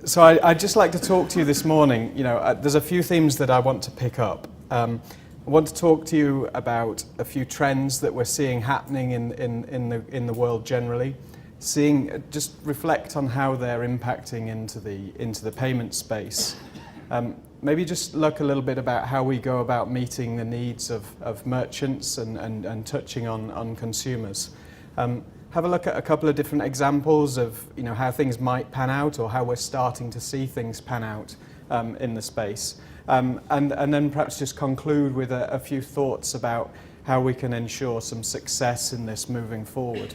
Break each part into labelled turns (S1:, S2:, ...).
S1: So I'd just like to talk to you this morning. There's a few themes that I want to pick up. I want to talk to you about a few trends that we're seeing happening in the world generally. Just reflect on how they're impacting into the payment space. Maybe just look a little bit about how we go about meeting the needs of merchants and touching on consumers. Have a look at a couple of different examples of how things might pan out or how we're starting to see things pan out in the space. And then perhaps just conclude with a few thoughts about how we can ensure some success in this moving forward.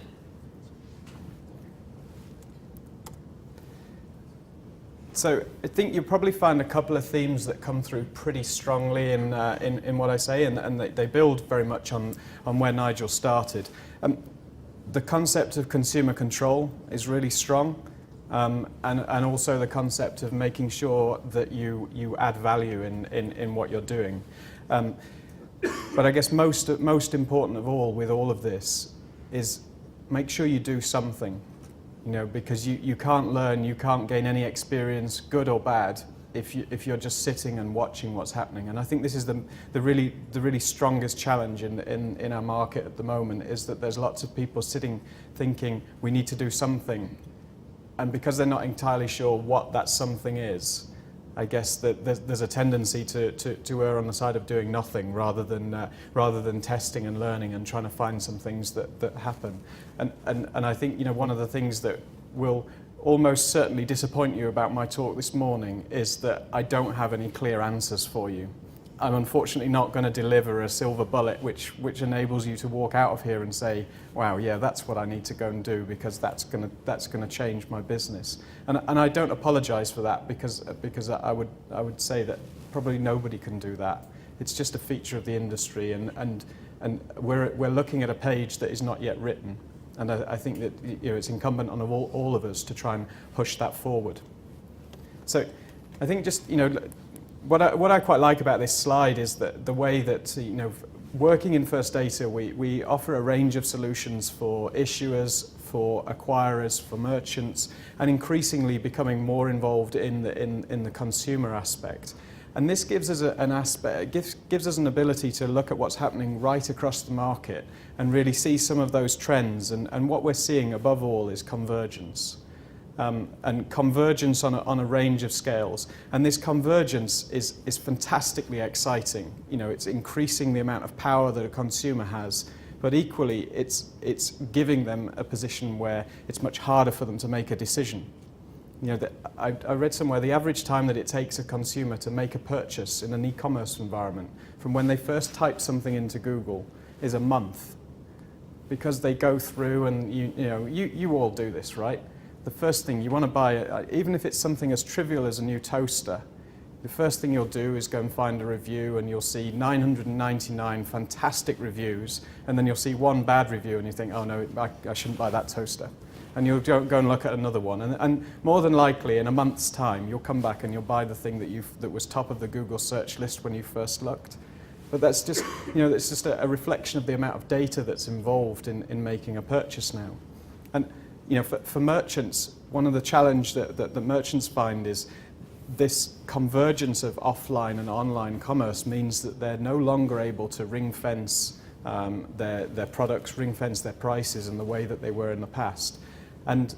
S1: So I think you'll probably find a couple of themes that come through pretty strongly in what I say, and they build very much on where Nigel started. The concept of consumer control is really strong, and also the concept of making sure that you add value in what you're doing. But I guess most important of all with all of this is make sure you do something, because you can't learn, you can't gain any experience, good or bad, if you're just sitting and watching what's happening. And I think this is the really strongest challenge in our market at the moment, is that there's lots of people sitting thinking we need to do something, and because they're not entirely sure what that something is, I guess that there's a tendency to err on the side of doing nothing rather than testing and learning and trying to find some things that happen. And I think one of the things that will almost certainly disappoint you about my talk this morning is that I don't have any clear answers for you. I'm unfortunately not going to deliver a silver bullet which enables you to walk out of here and say, wow, yeah, that's what I need to go and do because that's going to change my business. And I don't apologize for that because I would say that probably nobody can do that. It's just a feature of the industry, and we're looking at a page that is not yet written. And I think that it's incumbent on all of us to try and push that forward. So I think just what I quite like about this slide is that the way that working in First Data, we offer a range of solutions for issuers, for acquirers, for merchants, and increasingly becoming more involved in the consumer aspect. And this gives us gives us an ability to look at what's happening right across the market and really see some of those trends. And what we're seeing above all is convergence. And convergence on a range of scales. And this convergence is fantastically exciting. It's increasing the amount of power that a consumer has, but equally it's giving them a position where it's much harder for them to make a decision. I read somewhere the average time that it takes a consumer to make a purchase in an e-commerce environment from when they first type something into Google is a month, because they go through and you all do this, right? The first thing you want to buy, even if it's something as trivial as a new toaster, the first thing you'll do is go and find a review, and you'll see 999 fantastic reviews, and then you'll see one bad review and you think, oh no, I shouldn't buy that toaster. And you'll go and look at another one, and more than likely in a month's time you'll come back and you'll buy the thing that was top of the Google search list when you first looked. But that's just that's just a reflection of the amount of data that's involved in making a purchase now. And for merchants, one of the challenge that merchants find is this convergence of offline and online commerce means that they're no longer able to ring fence their products, ring fence their prices in the way that they were in the past. And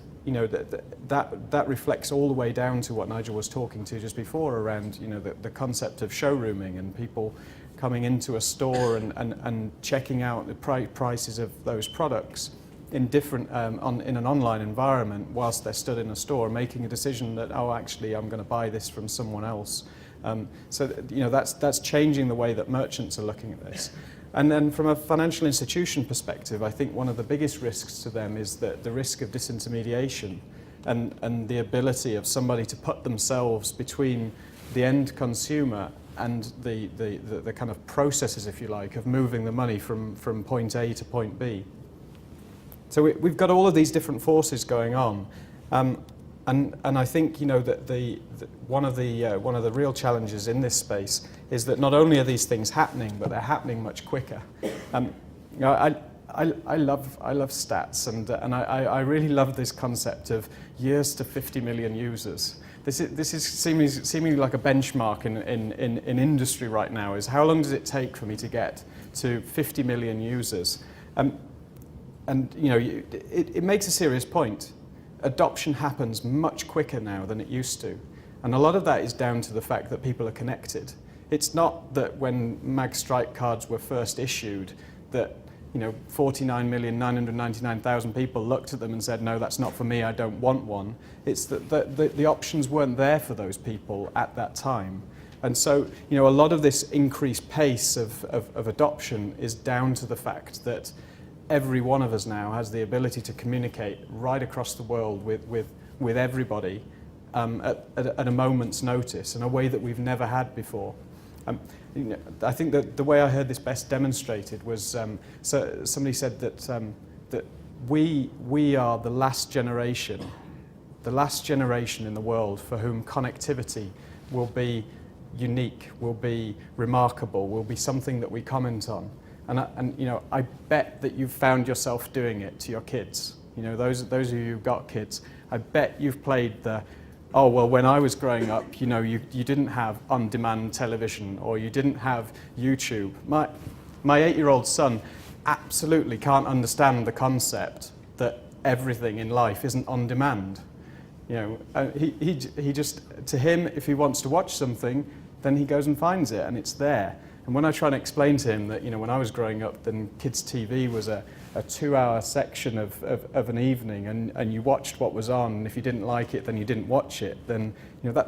S1: that reflects all the way down to what Nigel was talking to just before around the concept of showrooming and people coming into a store and checking out the prices of those products in different in an online environment whilst they're stood in a store, making a decision that, oh, actually I'm going to buy this from someone else. So that's changing the way that merchants are looking at this. And then from a financial institution perspective, I think one of the biggest risks to them is the risk of disintermediation and the ability of somebody to put themselves between the end consumer and the kind of processes, if you like, of moving the money from point A to point B. So we've got all of these different forces going on. And I think that one of the real challenges in this space is that not only are these things happening, but they're happening much quicker. I love stats, and I really love this concept of years to 50 million users. this is seemingly like a benchmark in industry right now, is how long does it take for me to get to 50 million users? And you know, it makes a serious point. Adoption happens much quicker now than it used to. And a lot of that is down to the fact that people are connected. It's not that when Mag Strike cards were first issued that 49,999,000 people looked at them and said, no, that's not for me, I don't want one. It's that the options weren't there for those people at that time. And so, a lot of this increased pace of adoption is down to the fact that every one of us now has the ability to communicate right across the world with everybody at a moment's notice in a way that we've never had before. I think that the way I heard this best demonstrated was so somebody said that we are the last generation in the world for whom connectivity will be unique, will be remarkable, will be something that we comment on. And I bet that you've found yourself doing it to your kids. Those of you who've got kids, I bet you've played the, oh, well, when I was growing up, you didn't have on-demand television or you didn't have YouTube. My 8-year-old son absolutely can't understand the concept that everything in life isn't on demand. He just, to him, if he wants to watch something, then he goes and finds it and it's there. And when I try and explain to him that, when I was growing up, then kids' TV was a 2-hour section of an evening, and you watched what was on, and if you didn't like it, then you didn't watch it, then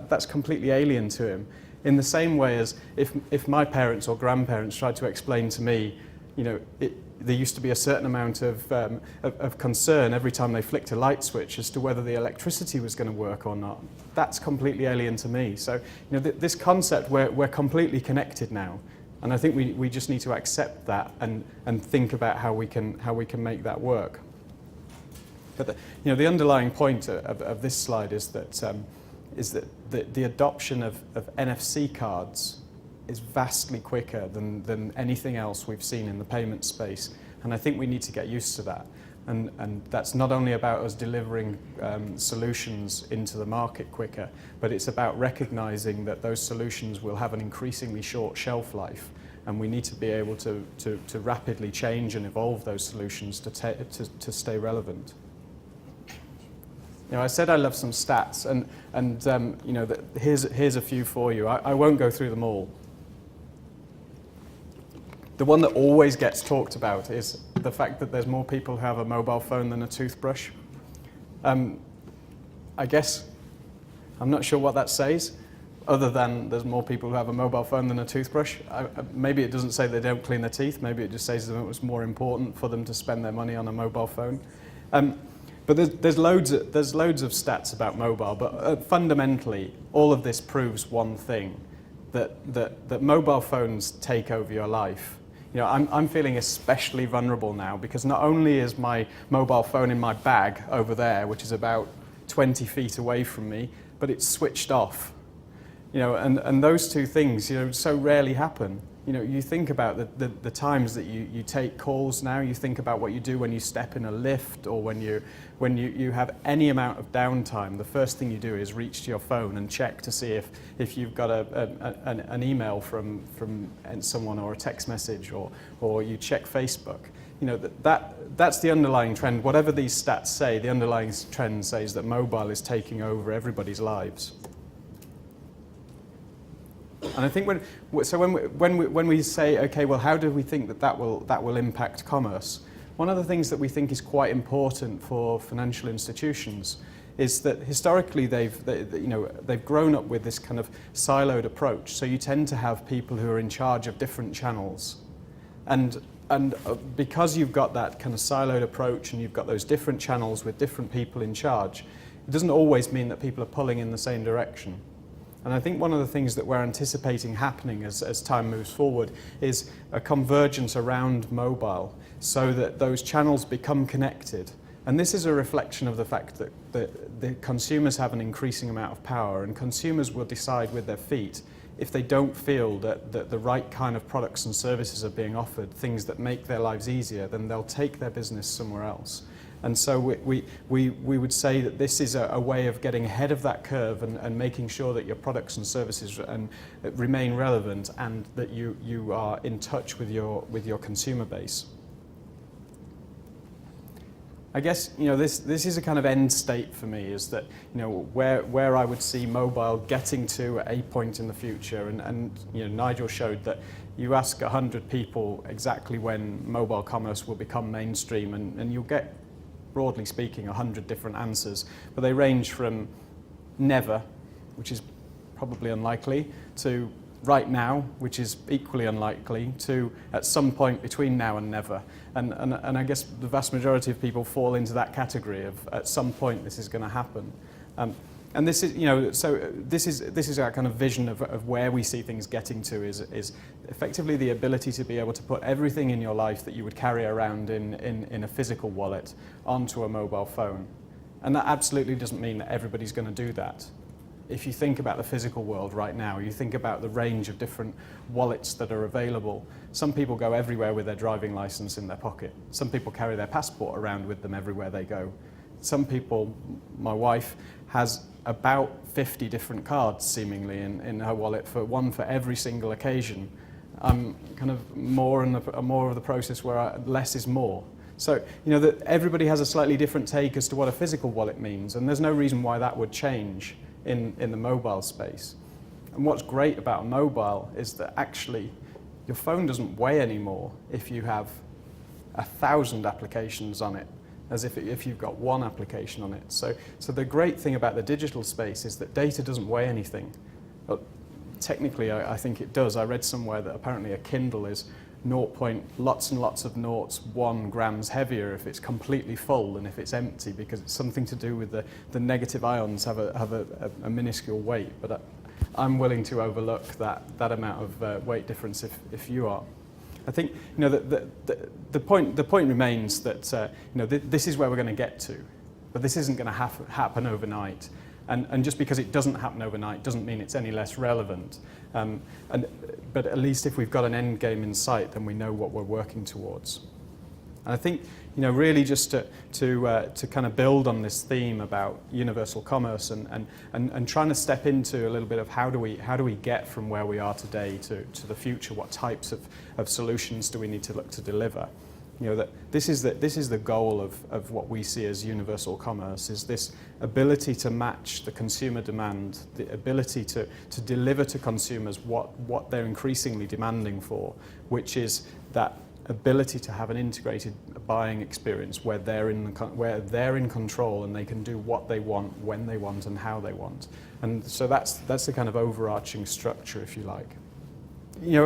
S1: that's completely alien to him. In the same way as if my parents or grandparents tried to explain to me, there used to be a certain amount of concern every time they flicked a light switch as to whether the electricity was going to work or not. That's completely alien to me. So this concept, we're completely connected now. And I think we just need to accept that and think about how we can make that work. But the underlying point of this slide is that the adoption of NFC cards is vastly quicker than anything else we've seen in the payment space, and I think we need to get used to that. And that's not only about us delivering solutions into the market quicker, but it's about recognizing that those solutions will have an increasingly short shelf life, and we need to be able to rapidly change and evolve those solutions to stay relevant. I said I love some stats, and here's a few for you. I won't go through them all. The one that always gets talked about is the fact that there's more people who have a mobile phone than a toothbrush. I guess, I'm not sure what that says, other than there's more people who have a mobile phone than a toothbrush. Maybe it doesn't say they don't clean their teeth, maybe it just says that it was more important for them to spend their money on a mobile phone. But there's loads of stats about mobile, but fundamentally, all of this proves one thing, that mobile phones take over your life. I'm feeling especially vulnerable now because not only is my mobile phone in my bag over there, which is about 20 feet away from me, but it's switched off. And those two things, so rarely happen. You think about the times that you take calls now, you think about what you do when you step in a lift or when you have any amount of downtime. The first thing you do is reach to your phone and check to see if you've got an email from someone or a text message or you check Facebook. That's the underlying trend. Whatever these stats say, the underlying trend says that mobile is taking over everybody's lives. And I think when we say, okay, well, how do we think that will impact commerce? One of the things that we think is quite important for financial institutions is that historically they've grown up with this kind of siloed approach. So you tend to have people who are in charge of different channels, and because you've got that kind of siloed approach and you've got those different channels with different people in charge, it doesn't always mean that people are pulling in the same direction. And I think one of the things that we're anticipating happening as time moves forward is a convergence around mobile so that those channels become connected. And this is a reflection of the fact that the consumers have an increasing amount of power, and consumers will decide with their feet if they don't feel that the right kind of products and services are being offered, things that make their lives easier, then they'll take their business somewhere else. And so we would say that this is a way of getting ahead of that curve and making sure that your products and services remain relevant and that you are in touch with your consumer base. I guess this is a kind of end state for me, is that where I would see mobile getting to at a point in the future, and Nigel showed that you ask 100 people exactly when mobile commerce will become mainstream, and you'll get, broadly speaking, 100 different answers, but they range from never, which is probably unlikely, to right now, which is equally unlikely, to at some point between now and never. And I guess the vast majority of people fall into that category of at some point this is going to happen. And this is, so this is our kind of vision of where we see things getting to, is effectively the ability to be able to put everything in your life that you would carry around in a physical wallet onto a mobile phone. And that absolutely doesn't mean that everybody's going to do that. If you think about the physical world right now, you think about the range of different wallets that are available. Some people go everywhere with their driving license in their pocket. Some people carry their passport around with them everywhere they go. Some people, my wife, has about 50 different cards seemingly in her wallet, one for every single occasion. I'm kind of more of the process where less is more. So that everybody has a slightly different take as to what a physical wallet means, and there's no reason why that would change in the mobile space. And what's great about mobile is that actually your phone doesn't weigh anymore if you have 1,000 applications on it, as if you've got one application on it. So the great thing about the digital space is that data doesn't weigh anything. But technically, I think it does. I read somewhere that apparently a Kindle is lots and lots of noughts 1 grams heavier if it's completely full than if it's empty, because it's something to do with the negative ions have a minuscule weight. But I'm willing to overlook that amount of weight difference if you are. I think the point remains that this is where we're going to get to, but this isn't going to happen overnight. And just because it doesn't happen overnight doesn't mean it's any less relevant. But at least if we've got an end game in sight, then we know what we're working towards. And I think really just to kind of build on this theme about universal commerce and trying to step into a little bit of how do we get from where we are today to the future. What types of solutions do we need to look to deliver? That this is the goal of what we see as universal commerce, is this ability to match the consumer demand, the ability to deliver to consumers what they're increasingly demanding for, which is that ability to have an integrated buying experience where they're in control and they can do what they want, when they want, and how they want. And so that's the kind of overarching structure, if you like.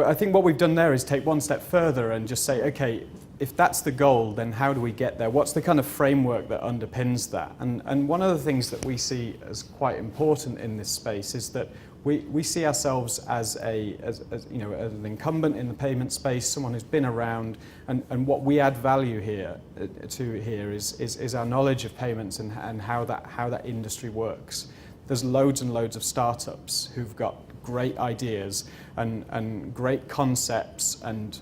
S1: I think what we've done there is take one step further and just say, okay, if that's the goal, then how do we get there? What's the kind of framework that underpins that? And one of the things that we see as quite important in this space is that we see ourselves as an incumbent in the payment space, someone who's been around, and what we add value here is our knowledge of payments and how that industry works. There's loads and loads of startups who've got great ideas and great concepts and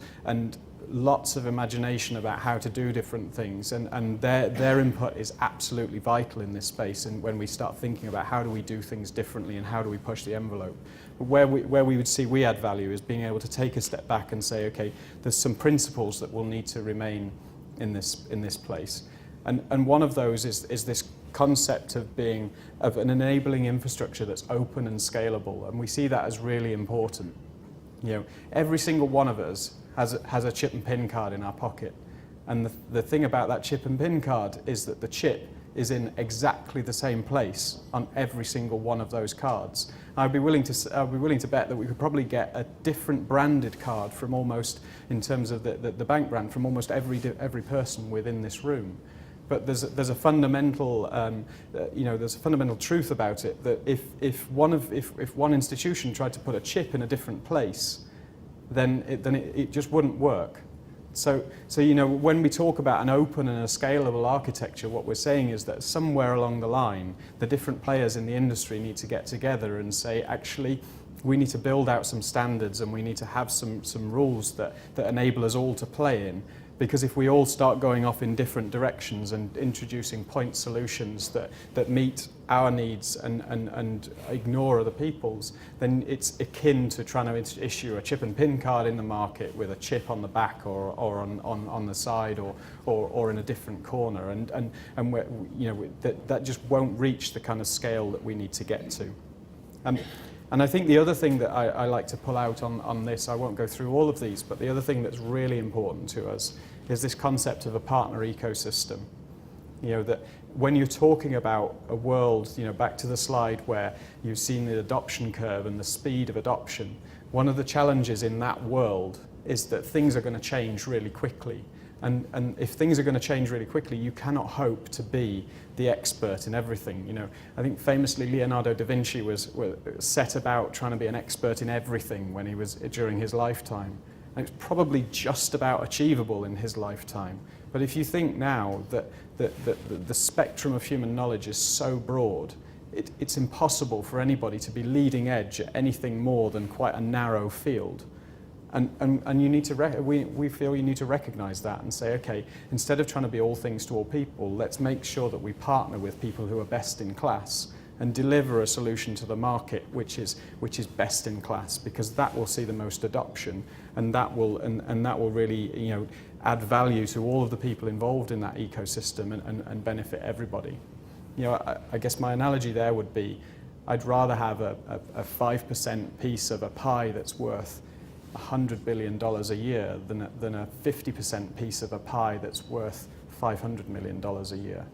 S1: lots of imagination about how to do different things, and their input is absolutely vital in this space, and when we start thinking about how do we do things differently and how do we push the envelope. But where we would see we add value is being able to take a step back and say, okay, there's some principles that will need to remain in this place. And one of those is this concept of an enabling infrastructure that's open and scalable, and we see that as really important. Every single one of us has a chip and PIN card in our pocket, and the thing about that chip and PIN card is that the chip is in exactly the same place on every single one of those cards. I'd be willing to bet that we could probably get a different branded card from almost, in terms of the bank brand, from almost every person within this room. But there's a fundamental truth about it, that if one institution tried to put a chip in a different place, then it just wouldn't work. So when we talk about an open and a scalable architecture, what we're saying is that somewhere along the line, the different players in the industry need to get together and say, actually, we need to build out some standards and we need to have some rules that enable us all to play in. Because if we all start going off in different directions and introducing point solutions that meet our needs and ignore other people's, then it's akin to trying to issue a chip and pin card in the market with a chip on the back or on the side or in a different corner. And we're, that just won't reach the kind of scale that we need to get to. And I think the other thing that I like to pull out on this, I won't go through all of these, but the other thing that's really important to us is this concept of a partner ecosystem. That when you're talking about a world, back to the slide where you've seen the adoption curve and the speed of adoption, one of the challenges in that world is that things are going to change really quickly. And if things are going to change really quickly, you cannot hope to be the expert in everything. I think famously Leonardo da Vinci was set about trying to be an expert in everything when he was during his lifetime. And it's probably just about achievable in his lifetime. But if you think now that the spectrum of human knowledge is so broad, it's impossible for anybody to be leading edge at anything more than quite a narrow field. And you need to we feel you need to recognize that and say, okay, instead of trying to be all things to all people, let's make sure that we partner with people who are best in class and deliver a solution to the market which is best in class, because that will see the most adoption, and that will really add value to all of the people involved in that ecosystem and benefit everybody. I guess my analogy there would be, I'd rather have a 5% piece of a pie that's worth $100 billion a year than a 50% piece of a pie that's worth $500 million a year.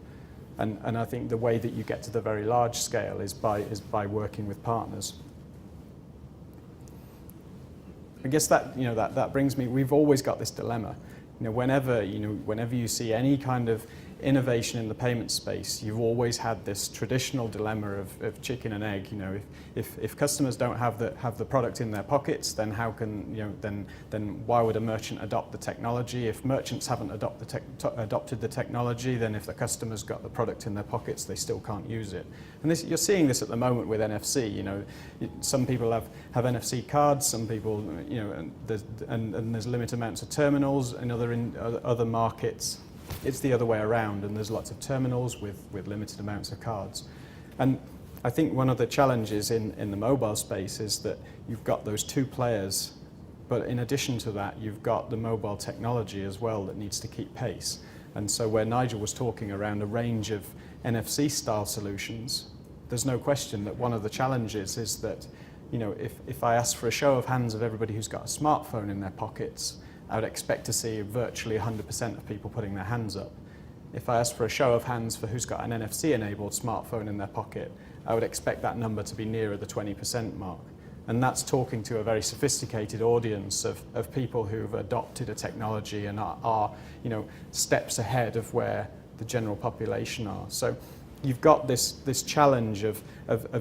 S1: And I think the way that you get to the very large scale is by working with partners. I guess that brings me, we've always got this dilemma. Whenever you see any kind of innovation in the payment space, you've always had this traditional dilemma of chicken and egg. If customers don't have the product in their pockets, then how can then why would a merchant adopt the technology? If merchants haven't adopted the technology, then if the customers got the product in their pockets, they still can't use it. And you're seeing this at the moment with NFC. Some people have NFC cards, some people and there's limited amounts of terminals. In other markets, it's the other way around, and there's lots of terminals with limited amounts of cards. And I think one of the challenges in the mobile space is that you've got those two players, but in addition to that, you've got the mobile technology as well that needs to keep pace. And so where Nigel was talking around a range of NFC-style solutions, there's no question that one of the challenges is that, if I ask for a show of hands of everybody who's got a smartphone in their pockets, I would expect to see virtually 100% of people putting their hands up. If I ask for a show of hands for who's got an NFC-enabled smartphone in their pocket, I would expect that number to be nearer the 20% mark. And that's talking to a very sophisticated audience of people who've adopted a technology and are steps ahead of where the general population are. So you've got this challenge of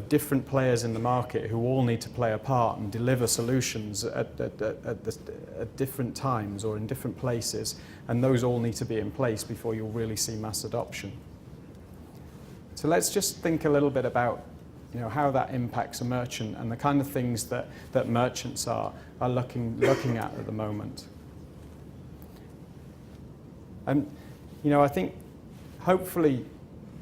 S1: different players in the market who all need to play a part and deliver solutions at different times or in different places, and those all need to be in place before you'll really see mass adoption. So let's just think a little bit about how that impacts a merchant and the kind of things that merchants are looking at the moment. And I think hopefully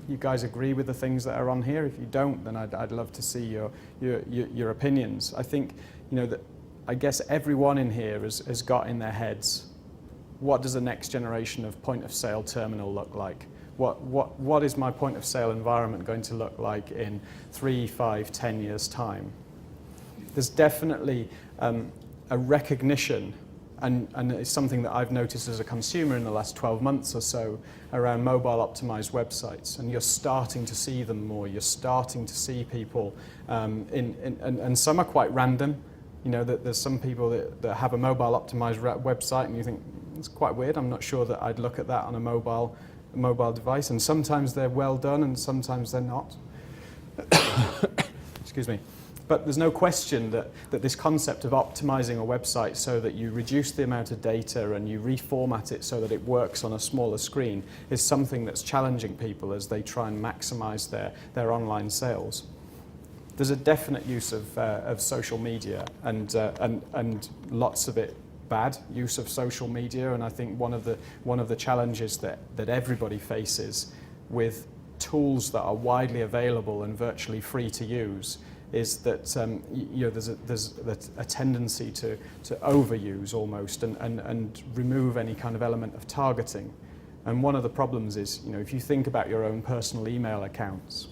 S1: you guys agree with the things that are on here. If you don't, then I'd love to see your opinions. I think that I guess everyone in here has got in their heads, what does the next generation of point of sale terminal look like? What is my point of sale environment going to look like in 3, 5, 10 years time? There's definitely a recognition, and it's something that I've noticed as a consumer in the last 12 months or so, around mobile optimized websites, and you're starting to see them more. You're starting to see people, and some are quite random. That there's some people that have a mobile optimized website, and you think it's quite weird. I'm not sure that I'd look at that on a mobile device, and sometimes they're well done, and sometimes they're not. Excuse me. But there's no question that this concept of optimizing a website so that you reduce the amount of data and you reformat it so that it works on a smaller screen is something that's challenging people as they try and maximize their online sales. There's a definite use of social media and lots of it bad use of social media, and I think one of the challenges that everybody faces with tools that are widely available and virtually free to use is that there's a tendency to overuse almost and remove any kind of element of targeting. And one of the problems is, if you think about your own personal email accounts,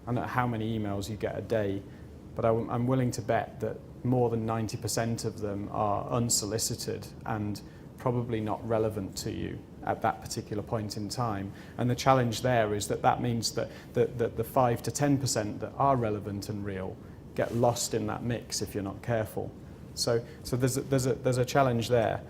S1: I don't know how many emails you get a day, but I'm willing to bet that more than 90% of them are unsolicited and probably not relevant to you at that particular point in time. And the challenge there is that means that the 5 to 10% that are relevant and real get lost in that mix if you're not careful. So there's a challenge there.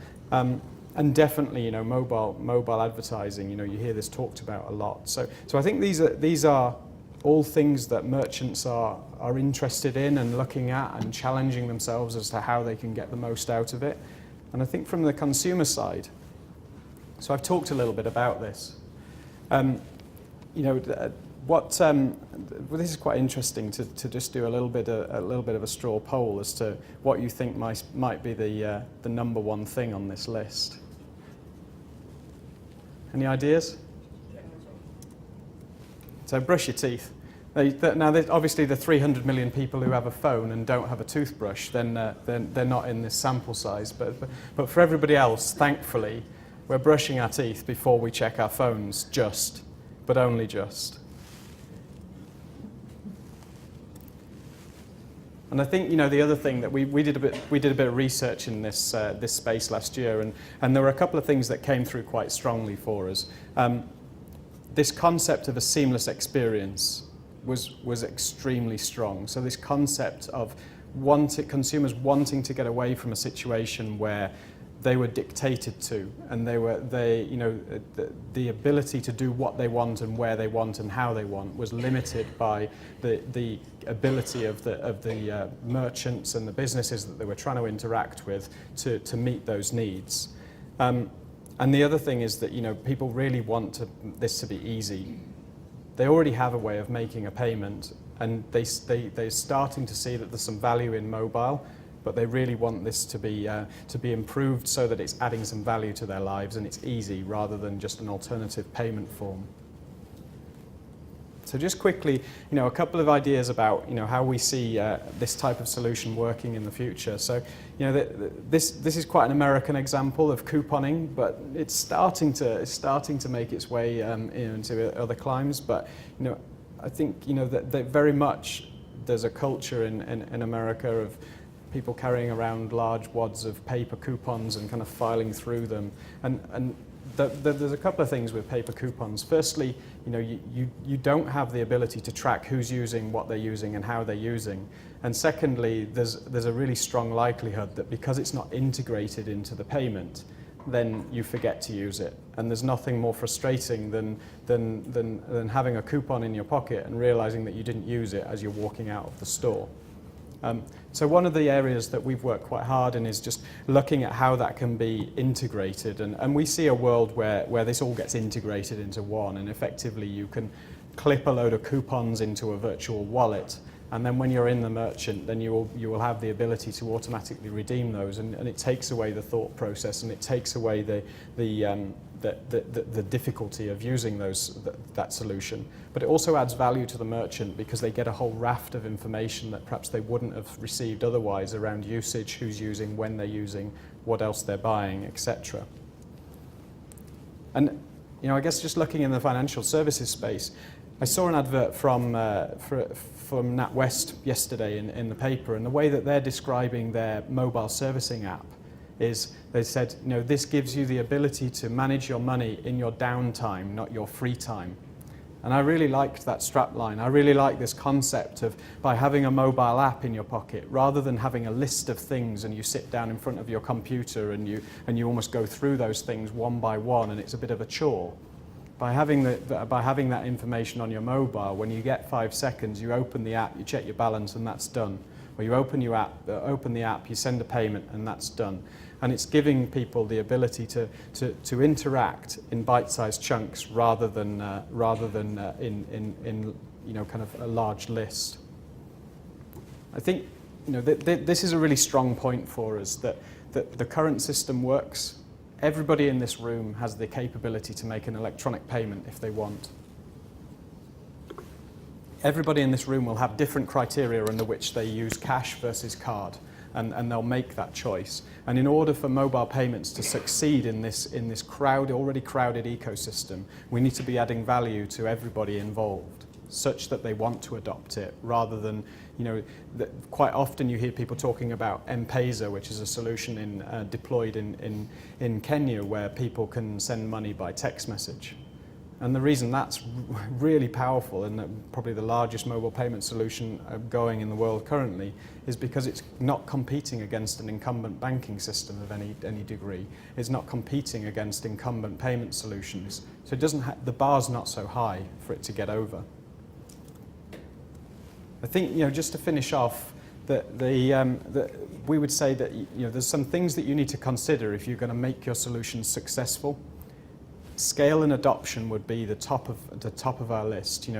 S1: And definitely, mobile advertising, you hear this talked about a lot. So I think these are all things that merchants are interested in and looking at and challenging themselves as to how they can get the most out of it. And I think from the consumer side, so I've talked a little bit about this. This is quite interesting to just do a little bit of a straw poll as to what you think might be the number one thing on this list. Any ideas? So brush your teeth. Now, obviously, the 300 million people who have a phone and don't have a toothbrush, then they're not in this sample size. But for everybody else, thankfully, we're brushing our teeth before we check our phones, but only just. And I think the other thing that we did a bit of research in this space last year, and there were a couple of things that came through quite strongly for us. This concept of a seamless experience was extremely strong. So this concept of consumers wanting to get away from a situation where they were dictated to, and the ability to do what they want and where they want and how they want was limited by the ability of the merchants and the businesses that they were trying to interact with to meet those needs. And the other thing is that people really want this to be easy. They already have a way of making a payment, and they're starting to see that there's some value in mobile, but they really want this to be improved so that it's adding some value to their lives and it's easy rather than just an alternative payment form. So just quickly, a couple of ideas about how we see this type of solution working in the future. So, this is quite an American example of couponing, but it's starting to make its way into other climes. But I think that very much there's a culture in America of people carrying around large wads of paper coupons and kind of filing through them. And there's a couple of things with paper coupons. Firstly, you don't have the ability to track who's using what they're using and how they're using. And secondly, there's a really strong likelihood that because it's not integrated into the payment, then you forget to use it. And there's nothing more frustrating than having a coupon in your pocket and realizing that you didn't use it as you're walking out of the store. So one of the areas that we've worked quite hard in is just looking at how that can be integrated. And we see a world where this all gets integrated into one, and effectively you can clip a load of coupons into a virtual wallet, and then when you're in the merchant, then you will have the ability to automatically redeem those, and it takes away the thought process, and it takes away the difficulty of using that solution. But it also adds value to the merchant because they get a whole raft of information that perhaps they wouldn't have received otherwise around usage, who's using, when they're using, what else they're buying, etc. And I guess just looking in the financial services space, I saw an advert from NatWest yesterday in the paper, and the way that they're describing their mobile servicing app is they said, this gives you the ability to manage your money in your downtime, not your free time. And I really liked that strapline. I really like this concept of by having a mobile app in your pocket, rather than having a list of things and you sit down in front of your computer and you almost go through those things one by one and it's a bit of a chore. By having that information on your mobile, when you get 5 seconds, you open the app, you check your balance, and that's done. Or you open the app, you send a payment, and that's done. And it's giving people the ability to interact in bite-sized chunks rather than in kind of a large list. I think this is a really strong point for us, that that the current system works. Everybody in this room has the capability to make an electronic payment if they want. Everybody in this room will have different criteria under which they use cash versus card, and they'll make that choice. And in order for mobile payments to succeed in this already crowded ecosystem, we need to be adding value to everybody involved, such that they want to adopt it, rather than, quite often you hear people talking about M-Pesa, which is a solution deployed in Kenya, where people can send money by text message. And the reason that's really powerful, and probably the largest mobile payment solution going in the world currently, is because it's not competing against an incumbent banking system of any degree. It's not competing against incumbent payment solutions. So it doesn't the bar's not so high for it to get over. I think, just to finish off, we would say that there's some things that you need to consider if you're going to make your solutions successful. Scale and adoption would be the top of our list.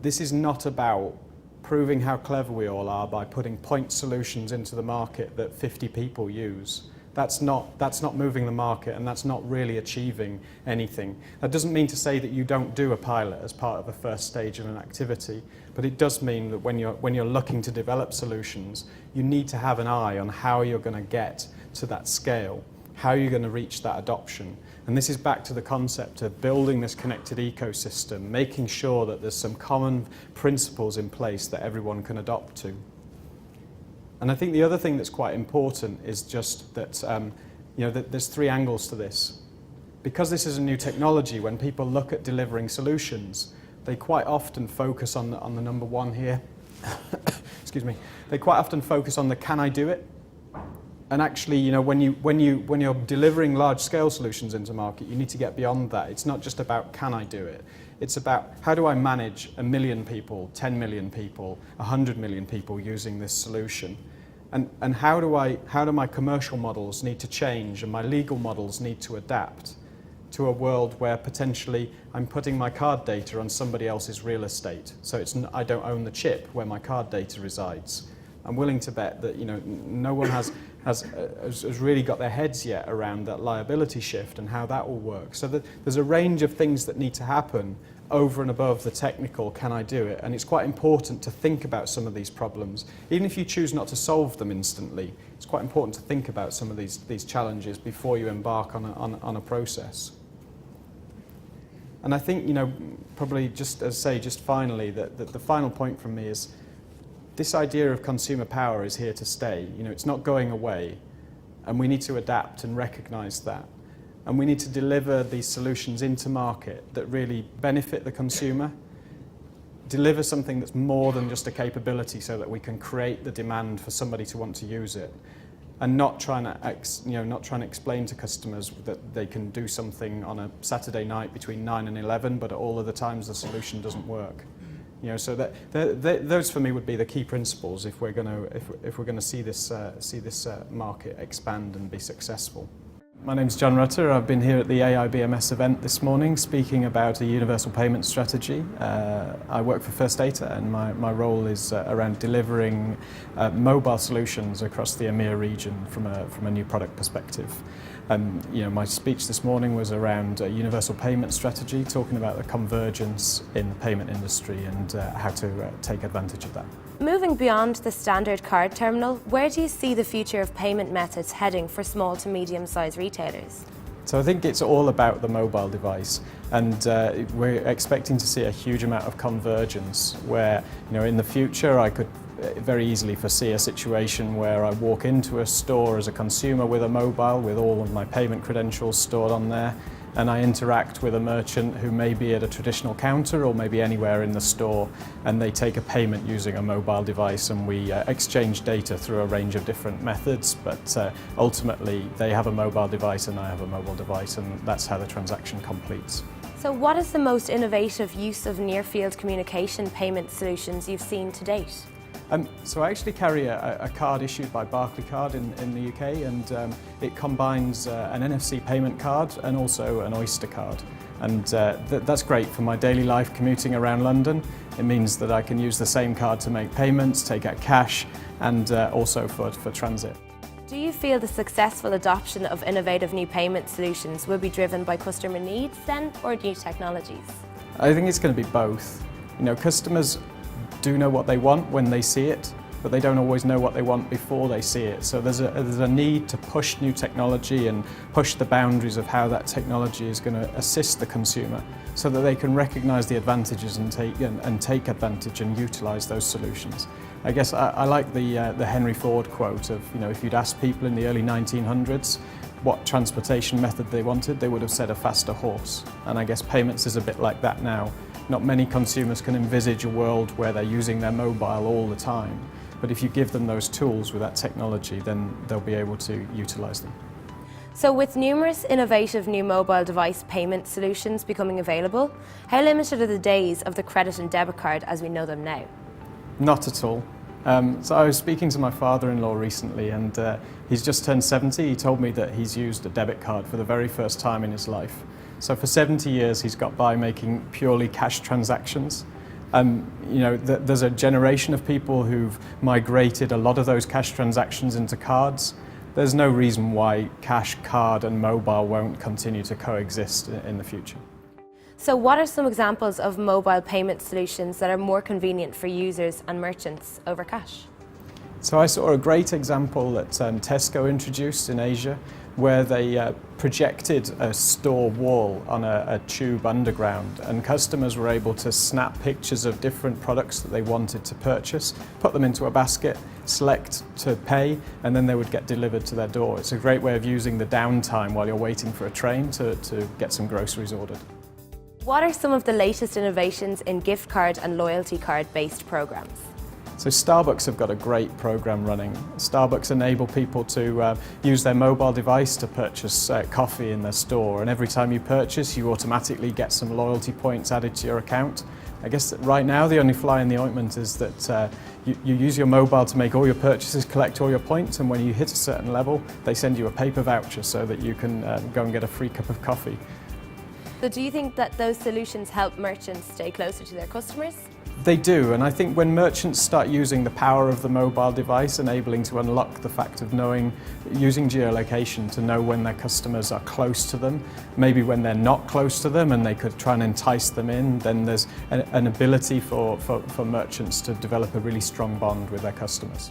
S1: This is not about proving how clever we all are by putting point solutions into the market that 50 people use. That's not moving the market, and that's not really achieving anything. That doesn't mean to say that you don't do a pilot as part of the first stage of an activity, but it does mean that when you're looking to develop solutions, you need to have an eye on how you're going to get to that scale, how you're going to reach that adoption. And this is back to the concept of building this connected ecosystem, making sure that there's some common principles in place that everyone can adopt to. And I think the other thing that's quite important is just that, that there's three angles to this. Because this is a new technology, when people look at delivering solutions, they quite often focus on the number one here. Excuse me. They quite often focus on the can I do it? And actually, when you're delivering large-scale solutions into market, you need to get beyond that. It's not just about can I do it. It's about how do I manage 1 million people, 10 million people, 100 million people using this solution, and how do my commercial models need to change and my legal models need to adapt to a world where potentially I'm putting my card data on somebody else's real estate. So I don't own the chip where my card data resides. I'm willing to bet that no one has really got their heads yet around that liability shift and how that will work. So there's a range of things that need to happen over and above the technical can I do it, and it's quite important to think about some of these problems. Even if you choose not to solve them instantly, it's quite important to think about some of these challenges before you embark on a process. And I think, probably just finally, that the final point from me is this idea of consumer power is here to stay. It's not going away, and we need to adapt and recognize that. And we need to deliver these solutions into market that really benefit the consumer, deliver something that's more than just a capability so that we can create the demand for somebody to want to use it, and not trying to explain to customers that they can do something on a Saturday night between 9 and 11, but at all other times the solution doesn't work. So those for me would be the key principles if we're going to see this market expand and be successful. My name's John Rutter. I've been here at the AIBMS event this morning speaking about a universal payment strategy. I work for First Data, and my role is around delivering mobile solutions across the EMEA region from a new product perspective. My speech this morning was around a universal payment strategy, talking about the convergence in the payment industry and how to take advantage of that.
S2: Moving beyond the standard card terminal, where do you see the future of payment methods heading for small to medium-sized retailers?
S1: So I think it's all about the mobile device, and we're expecting to see a huge amount of convergence where, in the future I could very easily foresee a situation where I walk into a store as a consumer with a mobile with all of my payment credentials stored on there, and I interact with a merchant who may be at a traditional counter or maybe anywhere in the store, and they take a payment using a mobile device, and we exchange data through a range of different methods, but ultimately they have a mobile device and I have a mobile device, and that's how the transaction completes.
S2: So what is the most innovative use of near-field communication payment solutions you've seen to date?
S1: So I actually carry a card issued by Barclaycard in the UK, and it combines an NFC payment card and also an Oyster card. And that's great for my daily life commuting around London. It means that I can use the same card to make payments, take out cash, and also for transit.
S2: Do you feel the successful adoption of innovative new payment solutions will be driven by customer needs then, or new technologies?
S1: I think it's going to be both. Customers do know what they want when they see it, but they don't always know what they want before they see it. So there's a need to push new technology and push the boundaries of how that technology is going to assist the consumer so that they can recognise the advantages and take advantage and utilise those solutions. I guess I like the Henry Ford quote of, if you'd asked people in the early 1900s what transportation method they wanted, they would have said a faster horse. And I guess payments is a bit like that now. Not many consumers can envisage a world where they're using their mobile all the time. But if you give them those tools with that technology, then they'll be able to utilise them.
S2: So with numerous innovative new mobile device payment solutions becoming available, how limited are the days of the credit and debit card as we know them now?
S1: Not at all. So I was speaking to my father-in-law recently, and he's just turned 70. He told me that he's used a debit card for the very first time in his life. So for 70 years he's got by making purely cash transactions. There's a generation of people who've migrated a lot of those cash transactions into cards. There's no reason why cash, card and mobile won't continue to coexist in the future.
S2: So what are some examples of mobile payment solutions that are more convenient for users and merchants over cash?
S1: So I saw a great example that Tesco introduced in Asia, where they projected a store wall on a tube underground, and customers were able to snap pictures of different products that they wanted to purchase, put them into a basket, select to pay, and then they would get delivered to their door. It's a great way of using the downtime while you're waiting for a train to get some groceries ordered.
S2: What are some of the latest innovations in gift card and loyalty card based programs?
S1: So Starbucks have got a great program running. Starbucks enable people to use their mobile device to purchase coffee in their store, and every time you purchase you automatically get some loyalty points added to your account. I guess that right now the only fly in the ointment is that you use your mobile to make all your purchases, collect all your points, and when you hit a certain level they send you a paper voucher so that you can go and get a free cup of coffee.
S2: So do you think that those solutions help merchants stay closer to their customers?
S1: They do, and I think when merchants start using the power of the mobile device, enabling to unlock the fact of using geolocation to know when their customers are close to them, maybe when they're not close to them and they could try and entice them in, then there's an ability for merchants to develop a really strong bond with their customers.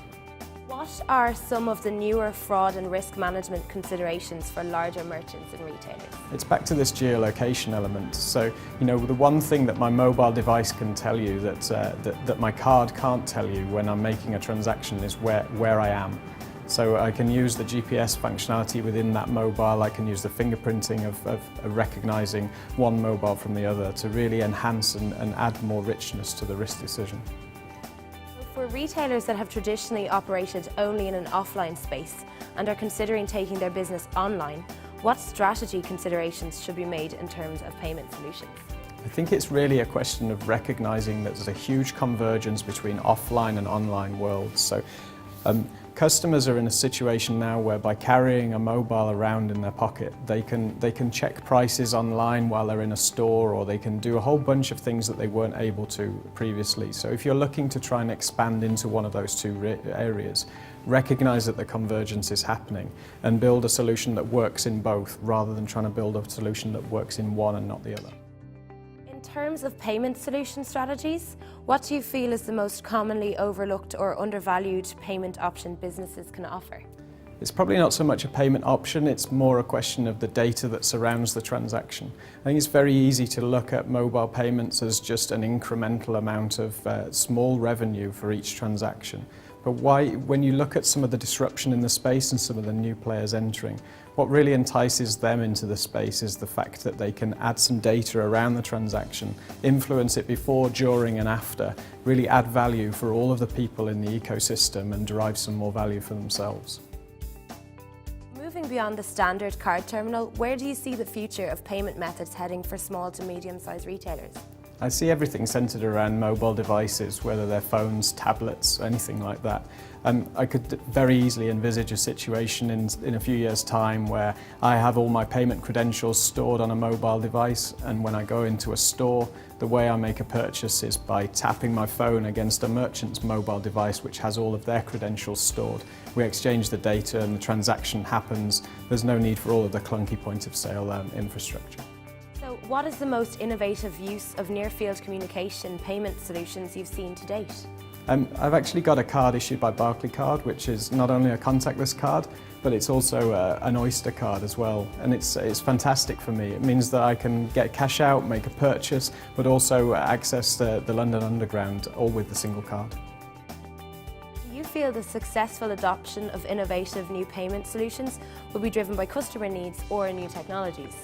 S2: What are some of the newer fraud and risk management considerations for larger merchants and retailers?
S1: It's back to this geolocation element. So, the one thing that my mobile device can tell you that my card can't tell you when I'm making a transaction is where I am. So I can use the GPS functionality within that mobile. I can use the fingerprinting of recognizing one mobile from the other to really enhance and add more richness to the risk decision.
S2: For retailers that have traditionally operated only in an offline space and are considering taking their business online, what strategy considerations should be made in terms of payment solutions?
S1: I think it's really a question of recognizing that there's a huge convergence between offline and online worlds. So customers are in a situation now where by carrying a mobile around in their pocket, they can check prices online while they're in a store, or they can do a whole bunch of things that they weren't able to previously. So if you're looking to try and expand into one of those two areas, recognize that the convergence is happening and build a solution that works in both, rather than trying to build a solution that works in one and not the other.
S2: In terms of payment solution strategies, what do you feel is the most commonly overlooked or undervalued payment option businesses can offer?
S1: It's probably not so much a payment option, it's more a question of the data that surrounds the transaction. I think it's very easy to look at mobile payments as just an incremental amount of small revenue for each transaction. But when you look at some of the disruption in the space and some of the new players entering, what really entices them into the space is the fact that they can add some data around the transaction, influence it before, during and after, really add value for all of the people in the ecosystem and derive some more value for themselves.
S2: Moving beyond the standard card terminal, where do you see the future of payment methods heading for small to medium-sized retailers?
S1: I see everything centred around mobile devices, whether they're phones, tablets, anything like that. I could very easily envisage a situation in a few years' time where I have all my payment credentials stored on a mobile device, and when I go into a store, the way I make a purchase is by tapping my phone against a merchant's mobile device which has all of their credentials stored. We exchange the data and the transaction happens. There's no need for all of the clunky point of sale infrastructure.
S2: So what is the most innovative use of near-field communication payment solutions you've seen to date?
S1: I've actually got a card issued by Barclaycard, which is not only a contactless card, but it's also an Oyster card as well, and it's fantastic for me. It means that I can get cash out, make a purchase, but also access the London Underground, all with the single card.
S2: Do you feel the successful adoption of innovative new payment solutions will be driven by customer needs or new technologies?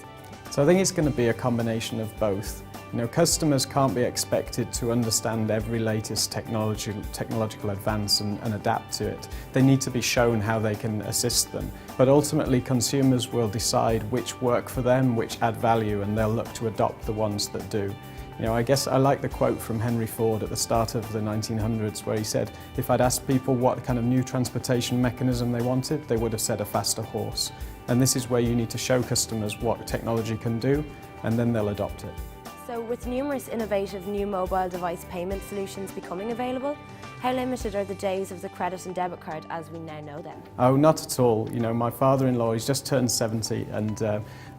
S1: So I think it's going to be a combination of both. You know, customers can't be expected to understand every latest technological advance and adapt to it. They need to be shown how they can assist them. But ultimately, consumers will decide which work for them, which add value, and they'll look to adopt the ones that do. You know, I guess I like the quote from Henry Ford at the start of the 1900s where he said, if I'd asked people what kind of new transportation mechanism they wanted, they would have said a faster horse. And this is where you need to show customers what technology can do, and then they'll adopt it.
S2: So with numerous innovative new mobile device payment solutions becoming available, how limited are the days of the credit and debit card as we now know them?
S1: Oh, not at all. You know, my father-in-law, he's just turned 70, and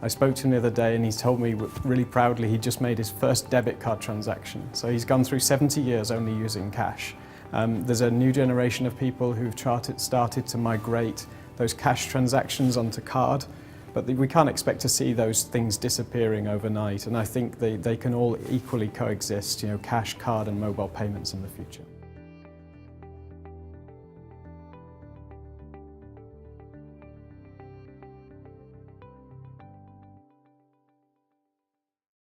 S1: I spoke to him the other day and he told me really proudly he just made his first debit card transaction. So he's gone through 70 years only using cash. There's a new generation of people who've started to migrate those cash transactions onto card, but we can't expect to see those things disappearing overnight, and I think they can all equally coexist, you know, cash, card and mobile payments in the future.